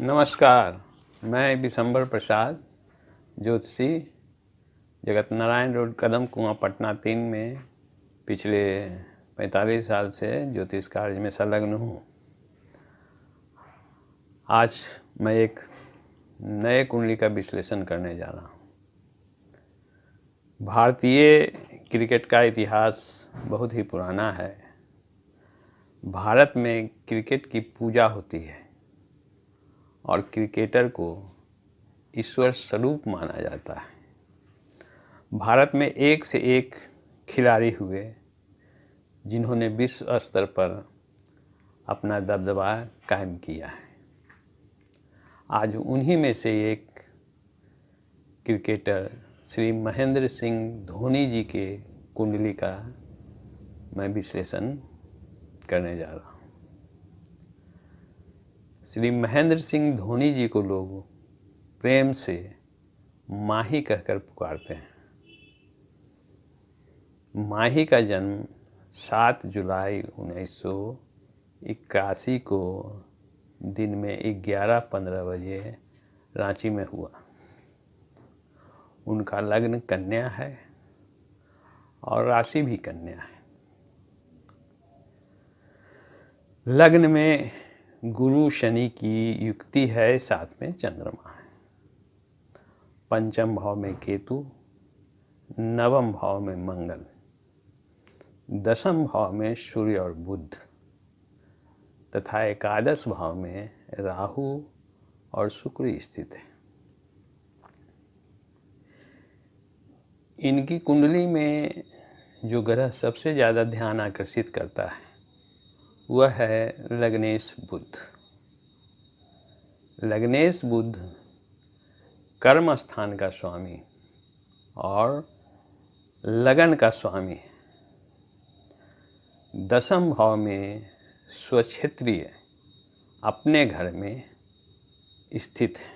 नमस्कार। मैं बिशंबर प्रसाद, ज्योतिषी, जगत नारायण रोड, कदम कुआं, पटना 3 में पिछले 45 साल से ज्योतिष कार्य में संलग्न हूँ। आज मैं एक नए कुंडली का विश्लेषण करने जा रहा हूँ। भारतीय क्रिकेट का इतिहास बहुत ही पुराना है। भारत में क्रिकेट की पूजा होती है और क्रिकेटर को ईश्वर स्वरूप माना जाता है। भारत में एक से एक खिलाड़ी हुए जिन्होंने विश्व स्तर पर अपना दबदबा कायम किया है। आज उन्हीं में से एक क्रिकेटर श्री महेंद्र सिंह धोनी जी के कुंडली का मैं विश्लेषण करने जा रहा हूँ। श्री महेंद्र सिंह धोनी जी को लोग प्रेम से माही कहकर पुकारते हैं। माही का जन्म 7 जुलाई 1981 को दिन में 11:15 बजे रांची में हुआ। उनका लग्न कन्या है और राशि भी कन्या है। लग्न में गुरु शनि की युक्ति है, साथ में चंद्रमा है। पंचम भाव में केतु, नवम भाव में मंगल, दसम भाव में सूर्य और बुध तथा एकादश भाव में राहु और शुक्र स्थित है। इनकी कुंडली में जो ग्रह सबसे ज़्यादा ध्यान आकर्षित करता है वह है लग्नेश बुध। लग्नेश बुध कर्म स्थान का स्वामी और लगन का स्वामी है। दसम भाव में स्वक्षेत्रीय अपने घर में स्थित है।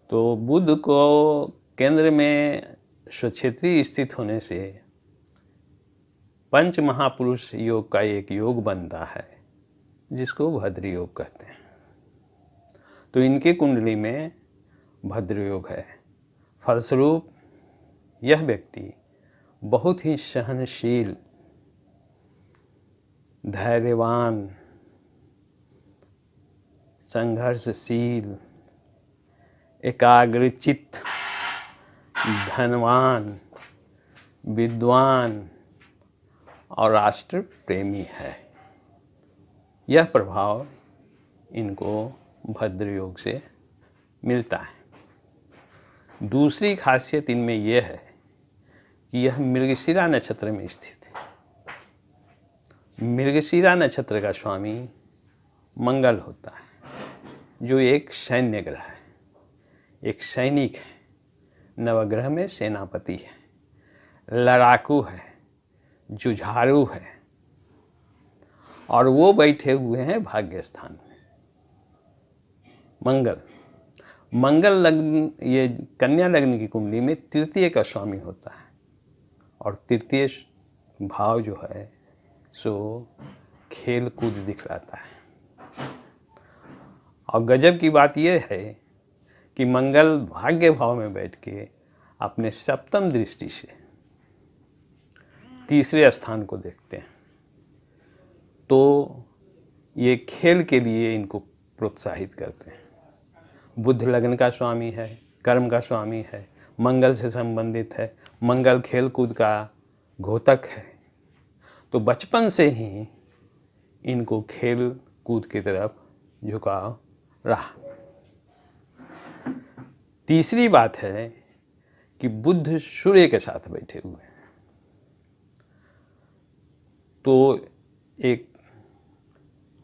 तो बुध को केंद्र में स्वक्षेत्रीय स्थित होने से पंच महापुरुष योग का एक योग बनता है जिसको भद्र योग कहते हैं। तो इनके कुंडली में भद्र योग है। फलस्वरूप यह व्यक्ति बहुत ही सहनशील, धैर्यवान, संघर्षशील, एकाग्रचित्त, धनवान, विद्वान और राष्ट्र प्रेमी है। यह प्रभाव इनको भद्र योग से मिलता है। दूसरी खासियत इनमें यह है कि यह मृगशिरा नक्षत्र में स्थित है। मृगशिरा नक्षत्र का स्वामी मंगल होता है, जो एक सैन्य ग्रह है, एक सैनिक है, नवग्रह में सेनापति है, लड़ाकू है, जुझारू है और वो बैठे हुए हैं भाग्य स्थान में। मंगल लग्न, ये कन्या लग्न की कुंडली में तृतीय का स्वामी होता है और तृतीय भाव जो है सो खेल कूद दिखलाता है। और गजब की बात यह है कि मंगल भाग्य भाव में बैठ के अपने सप्तम दृष्टि से तीसरे स्थान को देखते हैं। तो ये खेल के लिए इनको प्रोत्साहित करते हैं। बुध लग्न का स्वामी है, कर्म का स्वामी है, मंगल से संबंधित है, मंगल खेल कूद का घोतक है। तो बचपन से ही इनको खेल कूद की तरफ झुकाव रहा। तीसरी बात है कि बुध सूर्य के साथ बैठे हुए हैं। तो एक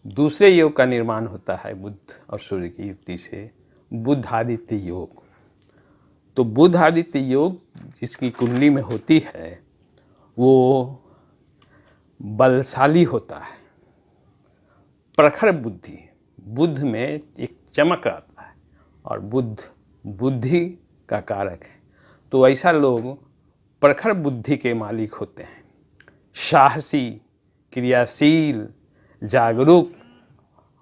दूसरे योग का निर्माण होता है बुध और सूर्य की युक्ति से, बुधादित्य योग। तो बुधादित्य योग जिसकी कुंडली में होती है वो बलशाली होता है, प्रखर बुद्धि, बुद्ध में एक चमक आता है और बुद्ध बुद्धि का कारक है। तो ऐसा लोग प्रखर बुद्धि के मालिक होते हैं। साहसी, क्रियाशील, जागरूक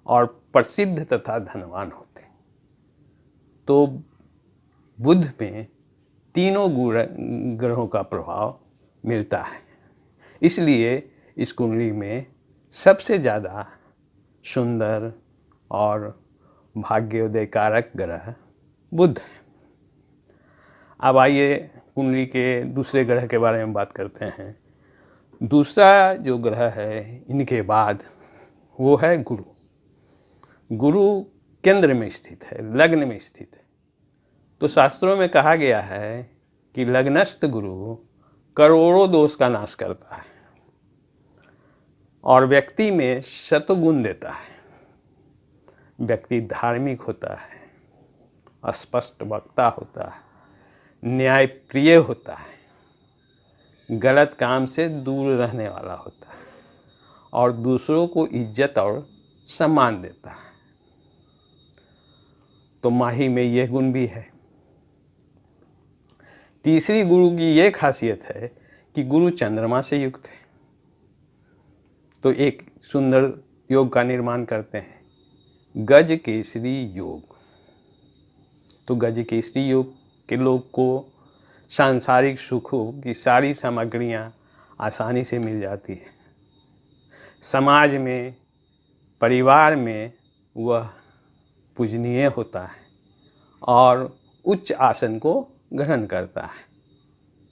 और प्रसिद्ध तथा धनवान होते। तो बुध में तीनों ग्रहों का प्रभाव मिलता है, इसलिए इस कुंडली में सबसे ज़्यादा सुंदर और भाग्योदय कारक ग्रह बुध है। अब आइए कुंडली के दूसरे ग्रह के बारे में बात करते हैं। दूसरा जो ग्रह है इनके बाद वो है गुरु। गुरु केंद्र में स्थित है, लग्न में स्थित है। तो शास्त्रों में कहा गया है कि लग्नस्थ गुरु करोड़ों दोष का नाश करता है और व्यक्ति में शतगुण देता है। व्यक्ति धार्मिक होता है, स्पष्ट वक्ता होता है, न्यायप्रिय होता है, गलत काम से दूर रहने वाला होता है और दूसरों को इज्जत और सम्मान देता है। तो माही में यह गुण भी है। तीसरी गुरु की यह खासियत है कि गुरु चंद्रमा से युक्त है, तो एक सुंदर योग का निर्माण करते हैं, गज केसरी योग। तो गज केसरी योग के लोग को सांसारिक सुखों की सारी सामग्रियां आसानी से मिल जाती है। समाज में, परिवार में वह पूजनीय होता है और उच्च आसन को ग्रहण करता है।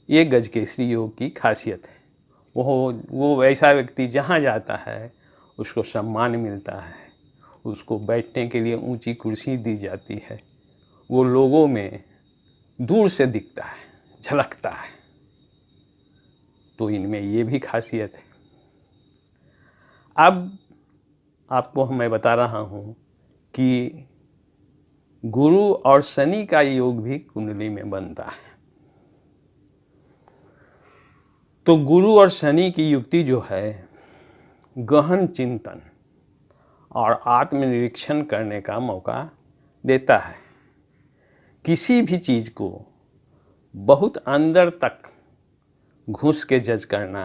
ये गज केसरी योग की खासियत है। वो ऐसा व्यक्ति जहाँ जाता है उसको सम्मान मिलता है, उसको बैठने के लिए ऊंची कुर्सी दी जाती है, वो लोगों में दूर से दिखता है, झलकता है। तो इनमें ये भी खासियत है। अब आपको मैं बता रहा हूँ कि गुरु और शनि का योग भी कुंडली में बनता है। तो गुरु और शनि की युक्ति जो है गहन चिंतन और आत्मनिरीक्षण करने का मौका देता है। किसी भी चीज़ को बहुत अंदर तक घुस के जज करना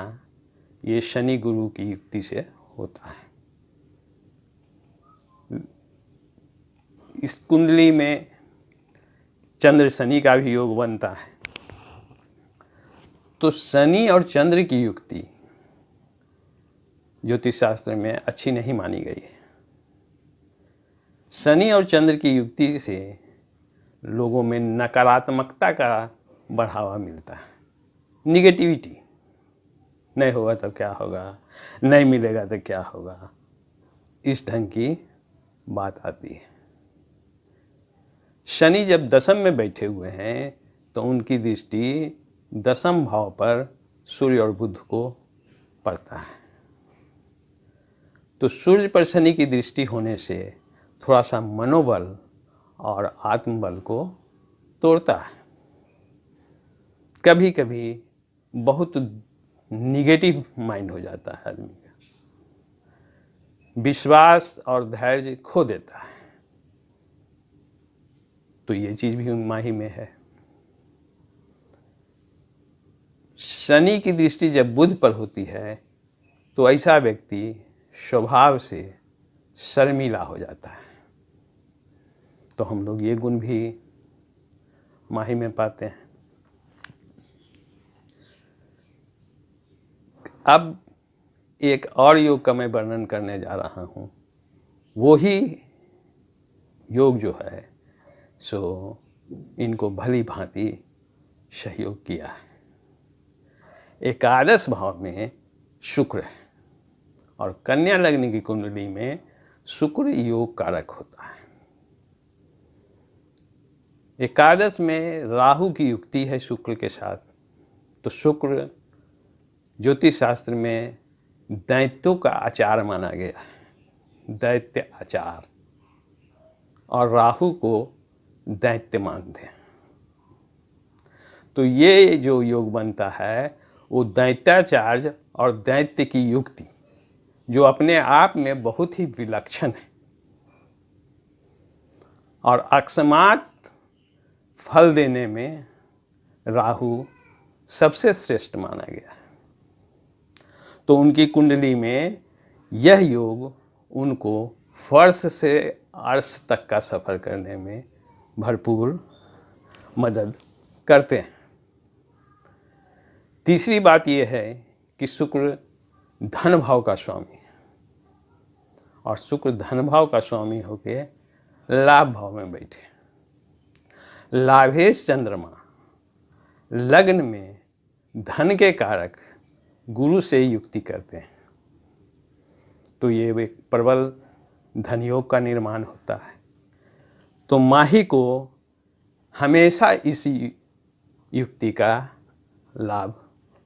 ये शनि गुरु की युक्ति से होता है। इस कुंडली में चंद्र शनि का भी योग बनता है। तो शनि और चंद्र की युक्ति ज्योतिष शास्त्र में अच्छी नहीं मानी गई है। शनि और चंद्र की युक्ति से लोगों में नकारात्मकता का बढ़ावा मिलता है, निगेटिविटी। नहीं होगा तो क्या होगा, नहीं मिलेगा तो क्या होगा, इस ढंग की बात आती है। शनि जब दशम में बैठे हुए हैं तो उनकी दृष्टि दशम भाव पर सूर्य और बुध को पड़ता है। तो सूर्य पर शनि की दृष्टि होने से थोड़ा सा मनोबल और आत्मबल को तोड़ता है। कभी कभी बहुत निगेटिव माइंड हो जाता है आदमी का, विश्वास और धैर्य खो देता है। तो ये चीज़ भी माही में है। शनि की दृष्टि जब बुध पर होती है तो ऐसा व्यक्ति स्वभाव से शर्मीला हो जाता है। तो हम लोग ये गुण भी माही में पाते हैं। अब एक और योग का मैं वर्णन करने जा रहा हूँ। वो ही योग जो है सो इनको भली भांति सहयोग किया है। एकादश भाव में शुक्र है और कन्या लग्न की कुंडली में शुक्र योग कारक होता है। एकादश में राहु की युक्ति है शुक्र के साथ। तो शुक्र ज्योतिष शास्त्र में दैत्यों का आचार माना गया है, दैत्य आचार, और राहु को दैत्य मानते हैं। तो ये जो योग बनता है वो दैत्याचार्य और दैत्य की युक्ति जो अपने आप में बहुत ही विलक्षण है और अकस्मात फल देने में राहु सबसे श्रेष्ठ माना गया है। तो उनकी कुंडली में यह योग उनको फर्श से अर्श तक का सफ़र करने में भरपूर मदद करते हैं। तीसरी बात यह है कि शुक्र धन भाव का स्वामी है और शुक्र धन भाव का स्वामी होके लाभ भाव में बैठे। लाभेश चंद्रमा लग्न में धन के कारक गुरु से युक्ति करते हैं, तो ये एक प्रबल धन योग का निर्माण होता है। तो माही को हमेशा इस युक्ति का लाभ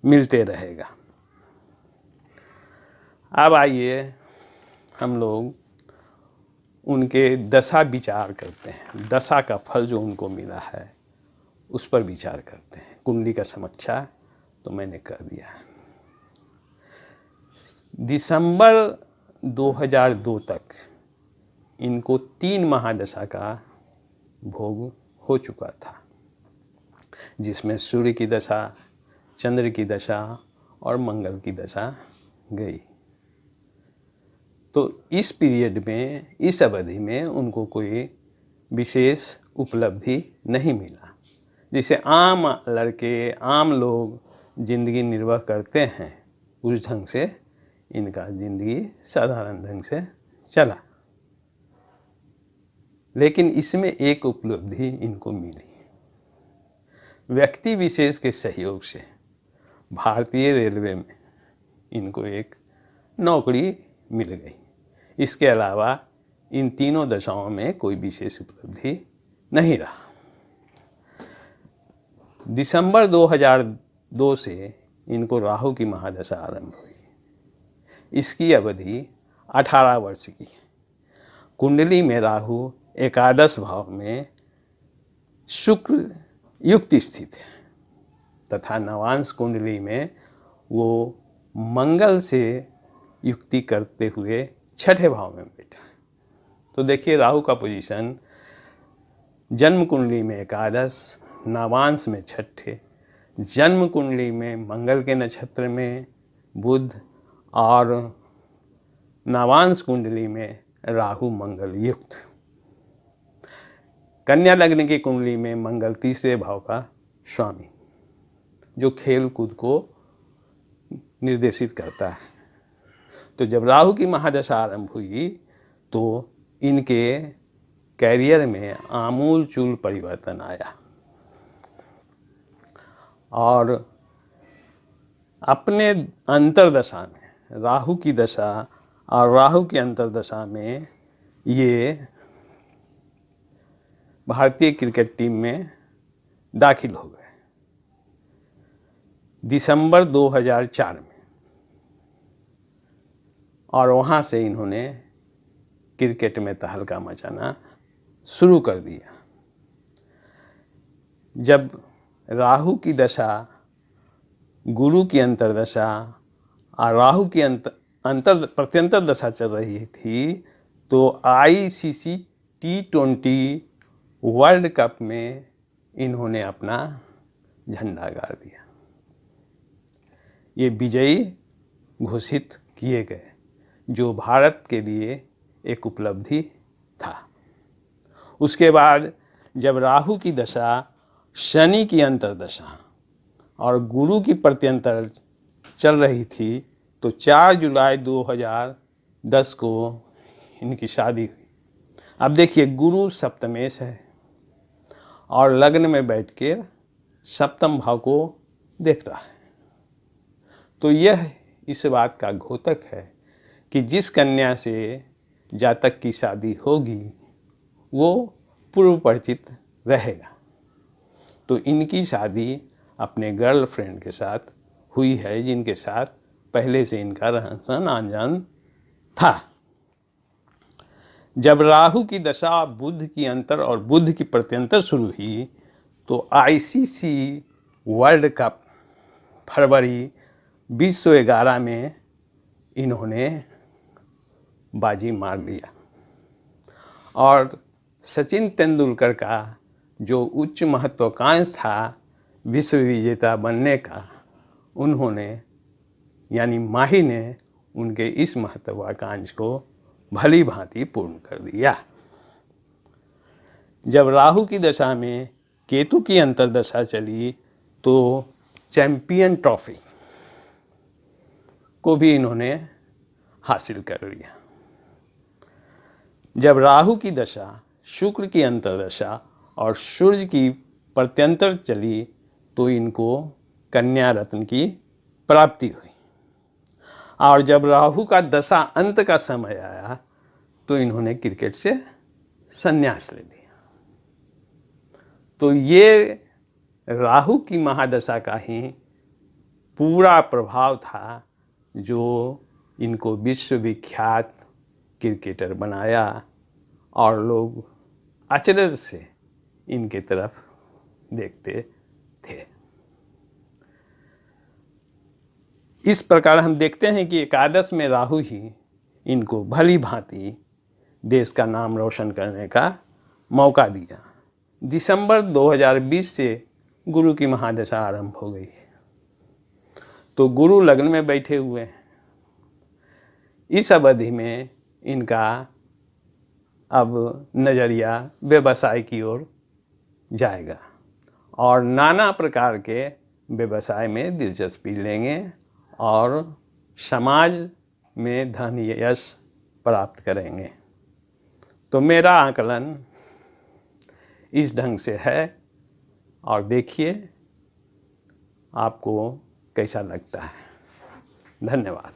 मिलते रहेगा। अब आइए हम लोग उनके दशा विचार करते हैं। दशा का फल जो उनको मिला है उस पर विचार करते हैं। कुंडली का समीक्षा तो मैंने कर दिया है। दिसंबर 2002 तक इनको 3 महादशा का भोग हो चुका था, जिसमें सूर्य की दशा, चंद्र की दशा और मंगल की दशा गई। तो इस पीरियड में, इस अवधि में उनको कोई विशेष उपलब्धि नहीं मिला। जिसे आम लड़के, आम लोग जिंदगी निर्वाह करते हैं उस ढंग से इनका जिंदगी साधारण ढंग से चला। लेकिन इसमें एक उपलब्धि इनको मिली। व्यक्ति विशेष के सहयोग से भारतीय रेलवे में इनको एक नौकरी मिल गई। इसके अलावा इन तीनों दशाओं में कोई विशेष उपलब्धि नहीं रहा। दिसंबर 2002 से इनको राहु की महादशा आरंभ हुई। इसकी अवधि 18 वर्ष की। कुंडली में राहु एकादश भाव में शुक्र युक्त स्थित है तथा नवांश कुंडली में वो मंगल से युक्ति करते हुए छठे भाव में बैठा। तो देखिए राहु का पोजीशन जन्म कुंडली में एकादश, नवांश में छठे, जन्म कुंडली में मंगल के नक्षत्र में बुध और नवांश कुंडली में राहु मंगल युक्त। कन्या लग्न की कुंडली में मंगल तीसरे भाव का स्वामी, जो खेल कूद को निर्देशित करता है। तो जब राहु की महादशा आरंभ हुई तो इनके कैरियर में आमूल चूल परिवर्तन आया और अपने अंतर्दशा में, राहु की दशा और राहु की अंतर्दशा में ये भारतीय क्रिकेट टीम में दाखिल हो गए दिसंबर 2004 में। और वहाँ से इन्होंने क्रिकेट में तहलका मचाना शुरू कर दिया। जब राहु की दशा, गुरु की अंतर्दशा और राहु की प्रत्यंतर दशा चल रही थी तो ICC T20 वर्ल्ड कप में इन्होंने अपना झंडा गाड़ दिया। ये विजयी घोषित किए गए, जो भारत के लिए एक उपलब्धि था। उसके बाद जब राहु की दशा, शनि की अंतर्दशा और गुरु की प्रत्यंतर चल रही थी तो 4 जुलाई 2010 को इनकी शादी हुई। अब देखिए गुरु सप्तमेश है और लग्न में बैठ के सप्तम भाव को देखता है। तो यह इस बात का द्योतक है कि जिस कन्या से जातक की शादी होगी वो पूर्व परिचित रहेगा। तो इनकी शादी अपने गर्लफ्रेंड के साथ हुई है, जिनके साथ पहले से इनका रहन सहन अनजान था। जब राहु की दशा बुध की अंतर और बुध की प्रत्यंतर शुरू हुई तो ICC वर्ल्ड कप फरवरी 2011 में इन्होंने बाजी मार दिया और सचिन तेंदुलकर का जो उच्च महत्वाकांक्षा था विश्व विजेता बनने का, उन्होंने यानी माही ने उनके इस महत्वाकांक्षा को भली भांति पूर्ण कर दिया। जब राहु की दशा में केतु की अंतर्दशा चली तो चैंपियन ट्रॉफी को भी इन्होंने हासिल कर लिया। जब राहु की दशा, शुक्र की अंतर्दशा और सूर्य की प्रत्यंतर चली तो इनको कन्या रत्न की प्राप्ति हुई। और जब राहु का दशा अंत का समय आया तो इन्होंने क्रिकेट से संन्यास ले लिया। तो ये राहु की महादशा का ही पूरा प्रभाव था जो इनको विश्वविख्यात क्रिकेटर बनाया और लोग अचरज से इनके तरफ देखते थे। इस प्रकार हम देखते हैं कि एकादश में राहु ही इनको भली भांति देश का नाम रोशन करने का मौका दिया। दिसंबर 2020 से गुरु की महादशा आरंभ हो गई, तो गुरु लग्न में बैठे हुए हैं। इस अवधि में इनका अब नज़रिया व्यवसाय की ओर जाएगा और नाना प्रकार के व्यवसाय में दिलचस्पी लेंगे और समाज में धन यश प्राप्त करेंगे। तो मेरा आकलन इस ढंग से है और देखिए आपको कैसा लगता है। धन्यवाद।